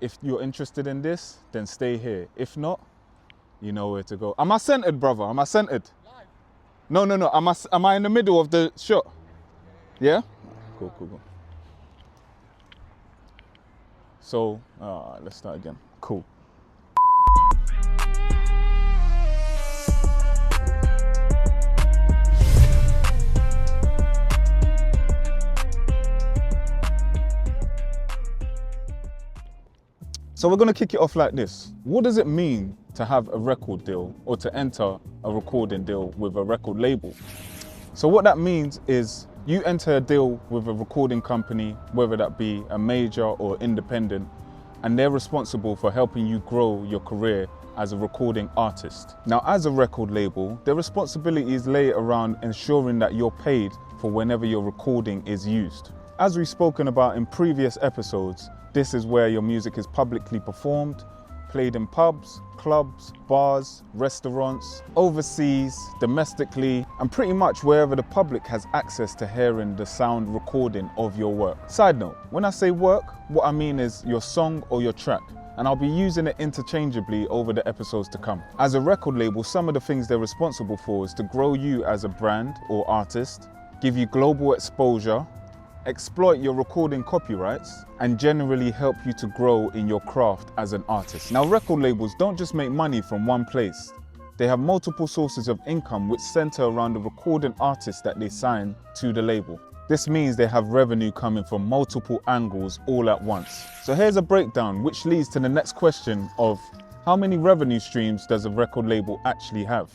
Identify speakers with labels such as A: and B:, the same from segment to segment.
A: If you're interested in this, then stay here. If not, you know where to go. Am I centered, brother? Am I centered? No. Am I in the middle of the shot? Yeah? Cool. So, let's start again. Cool. So we're gonna kick it off like this. What does it mean to have a record deal or to enter a recording deal with a record label? So what that means is you enter a deal with a recording company, whether that be a major or independent, and they're responsible for helping you grow your career as a recording artist. Now, as a record label, their responsibilities lay around ensuring that you're paid for whenever your recording is used. As we've spoken about in previous episodes, this is where your music is publicly performed, played in pubs, clubs, bars, restaurants, overseas, domestically, and pretty much wherever the public has access to hearing the sound recording of your work. Side note, when I say work, what I mean is your song or your track, and I'll be using it interchangeably over the episodes to come. As a record label, some of the things they're responsible for is to grow you as a brand or artist, give you global exposure, exploit your recording copyrights, and generally help you to grow in your craft as an artist. Now, record labels don't just make money from one place. They have multiple sources of income which center around the recording artists that they sign to the label. This means they have revenue coming from multiple angles all at once. So here's a breakdown which leads to the next question of how many revenue streams does a record label actually have?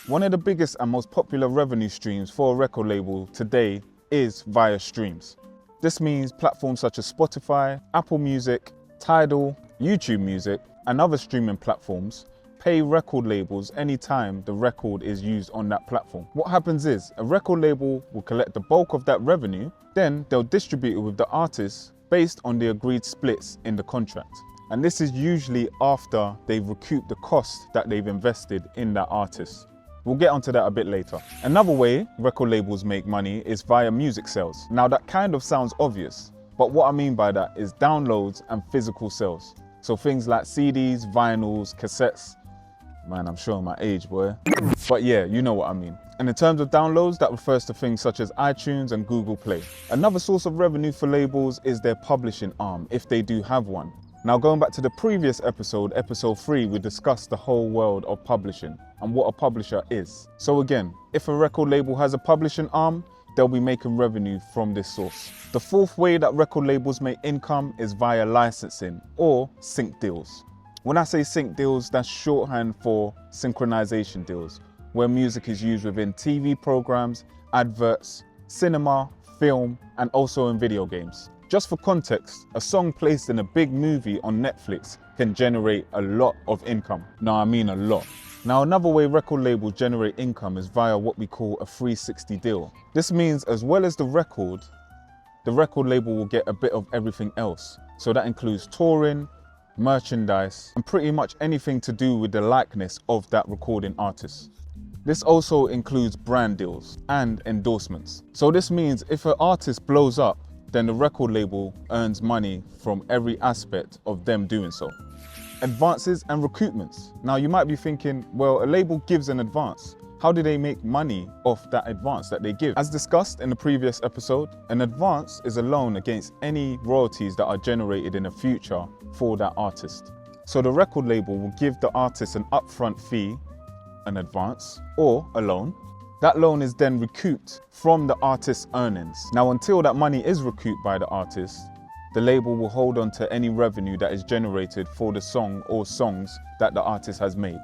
A: One of the biggest and most popular revenue streams for a record label today is via streams. This means platforms such as Spotify, Apple Music, Tidal, YouTube Music, and other streaming platforms pay record labels anytime the record is used on that platform. What happens is a record label will collect the bulk of that revenue, then they'll distribute it with the artists based on the agreed splits in the contract. And this is usually after they've recouped the cost that they've invested in that artist. We'll get onto that a bit later. Another way record labels make money is via music sales. Now that kind of sounds obvious, but what I mean by that is downloads and physical sales. So things like CDs, vinyls, cassettes. Man, I'm showing my age, boy. But yeah, you know what I mean. And in terms of downloads, that refers to things such as iTunes and Google Play. Another source of revenue for labels is their publishing arm, if they do have one. Now, going back to the previous episode, episode 3, we discussed the whole world of publishing and what a publisher is. So again, if a record label has a publishing arm, they'll be making revenue from this source. The fourth way that record labels make income is via licensing or sync deals. When I say sync deals, that's shorthand for synchronization deals, where music is used within TV programs, adverts, cinema, film, and also in video games. Just for context, a song placed in a big movie on Netflix can generate a lot of income. Now, I mean a lot. Now, another way record labels generate income is via what we call a 360 deal. This means as well as the record label will get a bit of everything else. So that includes touring, merchandise, and pretty much anything to do with the likeness of that recording artist. This also includes brand deals and endorsements. So this means if an artist blows up, then the record label earns money from every aspect of them doing so. Advances and recoupments. Now you might be thinking, well, a label gives an advance. How do they make money off that advance that they give? As discussed in the previous episode, an advance is a loan against any royalties that are generated in the future for that artist. So the record label will give the artist an upfront fee, an advance, or a loan. That loan is then recouped from the artist's earnings. Now, until that money is recouped by the artist, the label will hold on to any revenue that is generated for the song or songs that the artist has made.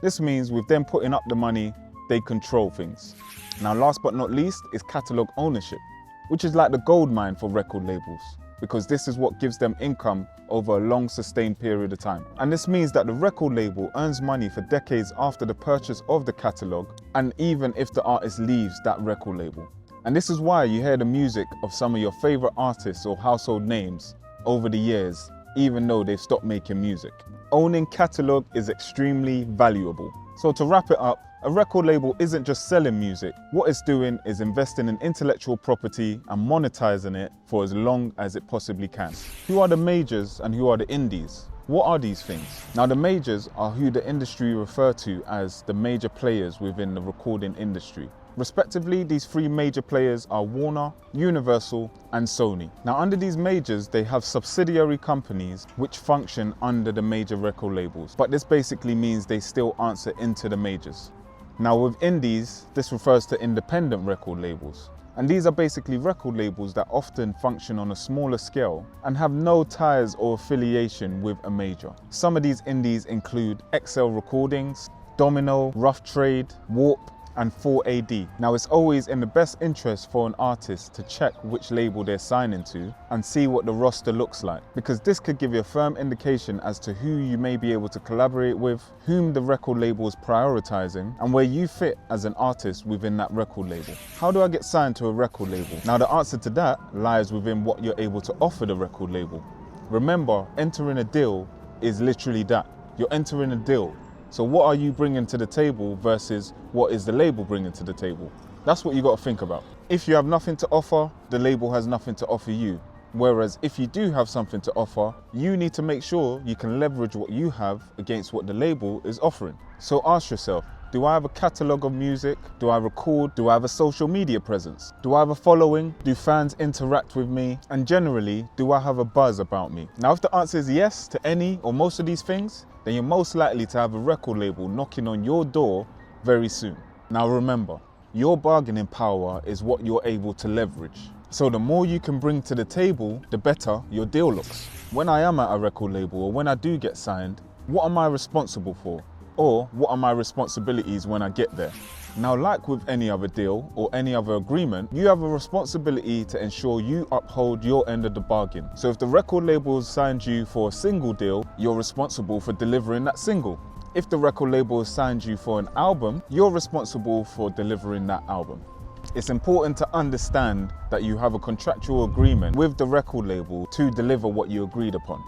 A: This means with them putting up the money, they control things. Now, last but not least is catalog ownership, which is like the gold mine for record labels, because this is what gives them income over a long sustained period of time. And this means that the record label earns money for decades after the purchase of the catalog, and even if the artist leaves that record label. And this is why you hear the music of some of your favorite artists or household names over the years, even though they've stopped making music. Owning catalog is extremely valuable. So to wrap it up, A record label isn't just selling music. What it's doing is investing in intellectual property and monetizing it for as long as it possibly can. Who are the majors and who are the indies? What are these things? Now, the majors are who the industry refer to as the major players within the recording industry. Respectively, these three major players are Warner, Universal, and Sony. Now, under these majors, they have subsidiary companies which function under the major record labels. But this basically means they still answer into the majors. Now, with indies, this refers to independent record labels. And these are basically record labels that often function on a smaller scale and have no ties or affiliation with a major. Some of these indies include XL Recordings, Domino, Rough Trade, Warp, and 4AD. Now, it's always in the best interest for an artist to check which label they're signing to and see what the roster looks like, because this could give you a firm indication as to who you may be able to collaborate with, whom the record label is prioritizing, and where you fit as an artist within that record label. How do I get signed to a record label? Now, the answer to that lies within what you're able to offer the record label. Remember, entering a deal is literally that. You're entering a deal. So what are you bringing to the table versus what is the label bringing to the table? That's what you got to think about. If you have nothing to offer, the label has nothing to offer you. Whereas if you do have something to offer, you need to make sure you can leverage what you have against what the label is offering. So ask yourself, do I have a catalogue of music? Do I record? Do I have a social media presence? Do I have a following? Do fans interact with me? And generally, do I have a buzz about me? Now, if the answer is yes to any or most of these things, then you're most likely to have a record label knocking on your door very soon. Now remember, your bargaining power is what you're able to leverage. So the more you can bring to the table, the better your deal looks. When I am at a record label or when I do get signed, what am I responsible for? Or what are my responsibilities when I get there? Now, like with any other deal or any other agreement, you have a responsibility to ensure you uphold your end of the bargain. So if the record label signed you for a single deal, you're responsible for delivering that single. If the record label signed you for an album, you're responsible for delivering that album. It's important to understand that you have a contractual agreement with the record label to deliver what you agreed upon.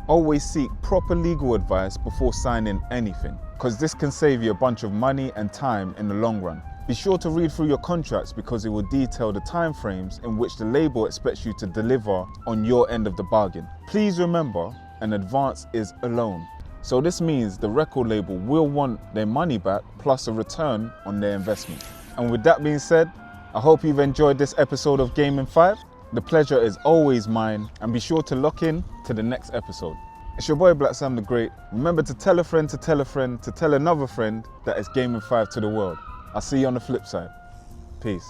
A: Always seek proper legal advice before signing anything, because this can save you a bunch of money and time in the long run. Be sure to read through your contracts because it will detail the timeframes in which the label expects you to deliver on your end of the bargain. Please remember, an advance is a loan. So this means the record label will want their money back plus a return on their investment. And with that being said, I hope you've enjoyed this episode of Gaming 5. The pleasure is always mine, and be sure to lock in to the next episode. It's your boy Black Sam the Great. Remember to tell a friend to tell a friend to tell another friend that it's Gaming 5 to the world. I'll see you on the flip side. Peace.